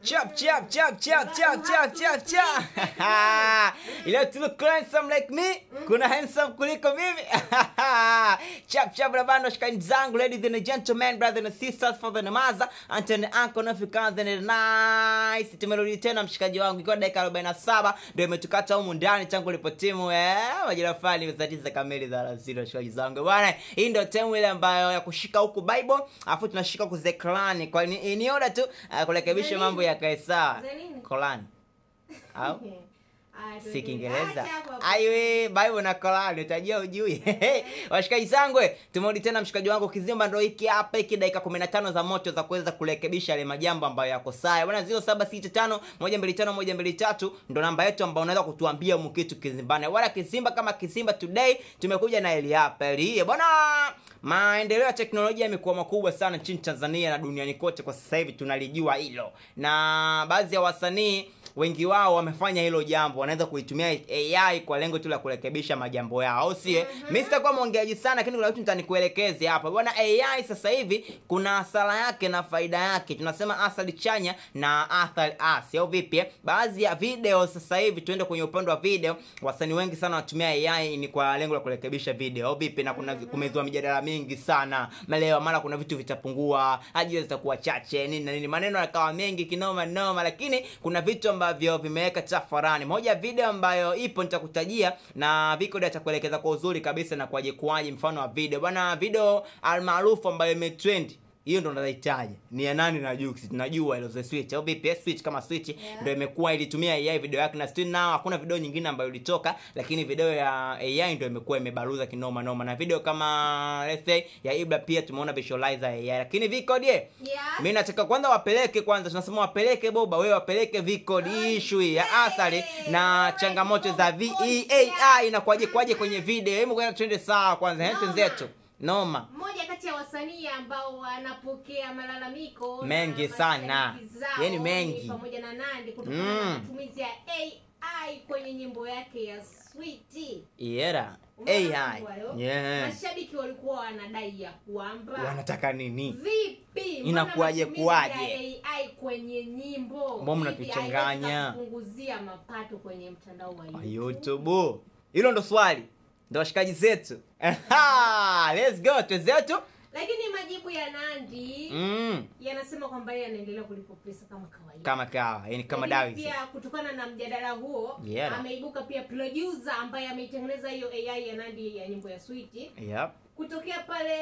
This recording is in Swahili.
Chop. Ila to look handsome like me, kuna handsome kuliko mimi. Chop rabano shikani zangu, ladies and gentlemen, brothers and sisters, father and mother, auntie and uncle, nafikana and nice. Tumerudi tena mshikaji wangu ikiwa dakika 47 ndio imetukata humu ndani tangu lipotimu majira fani za kamili za alasiri shikaji zangu. Bwana, hii ndio time ile ambayo ya kushika huku Bible, afu tunashika kuzeklani kwa ni order tu kurekebisha mambo ya kaisa. Kolan. Au? Si Kiingereza. Aiwe, Bible na Kolan utajua ujui. Washikaji zangu, tumerudi tena mshikaji wangu kizimba ndio hiki hapa hiki dakika 15 za moto za kuweza kurekebisha ile majambo ambayo yako sawa. Bwana 0765 125 123 ndio namba yetu ambayo unaweza kutuambia mkitu kizimbane. Wala kizimba kama kizimba today tumekuja na ile hapa ile. Bwana, maendeleo ya teknolojia yamekuwa makubwa sana nchini Tanzania na duniani kote kwa sasa hivi tunalijua hilo. Na baadhi ya wasanii wengi wao wamefanya hilo jambo, wanaweza kuitumia AI kwa lengo tu la kurekebisha majambo yao, au si? Mimi sitakuwa mwongeaji sana lakini kuna vitu nitanikuelekeze hapa. Bwana, AI sasa hivi kuna hasara yake na faida yake. Tunasema athari chanya na athari hasi, au vipi? Baadhi ya video sasa hivi tuende kwenye upande wa video, wasanii wengi sana wanatumia AI ni kwa lengo la kurekebisha video, au vipi? Na kuna kumezua mijadala mingi sana. Leo mara kuna vitu vitapungua, ajira zitakuwa chache, nini na nini. Maneno yakawa mengi kinoma noma, lakini kuna vitu ambavyo vimeweka tafarani. Moja video ambayo ipo nitakutajia na Viko ndio atakuelekeza kwa uzuri kabisa na kwaje mfano wa video. Bwana, video almaarufu ambayo imetrend, hiyo ndo tunahitaji. Ni ya nani na Jux? Tunajua ile Switch au vipi? Switch kama Switch ndio imekuwa ilitumia AI video yake na still now hakuna video nyingine ambayo ilitoka, lakini video ya AI ndio imekuwa imebaruza kinoma noma. Na video kama let's say ya Ibra pia tumeona visualizer AI. Lakini Viko die, mimi nataka kwanza wapeleke tunasema wapeleke boba, wewe wapeleke Viko issue ya athari na changamoto za AI na kwaje kwenye video. Hebu kwenda twende sawa kwanza, twenzetu. Noma. Mmoja kati ya wasanii ambao wanapokea malalamiko mengi sana. Yaani mengi pamoja na Nandy kutokana na matumizi ya AI kwenye nyimbo yake ya Sweet. AI. Mashabiki walikuwa wanadai ya kwamba wanataka nini? Vipi? Inakuaje AI kwenye nyimbo? Mbona mnatuchanganya? Kupunguzia mapato kwenye mtandao wa YouTube. Hilo ndo swali. Ndio washikaji zetu. Let's go zetu. Lakini majibu ya Nandy yanasema kwamba yeye anaendelea kulipa pesa kama kawaida. Yani kama David. Pia kutokana na mjadala huo, ameibuka pia producer ambaye ameitengeneza hiyo AI ya Nandy ya nyimbo ya Sweet. Yep. Kutokea pale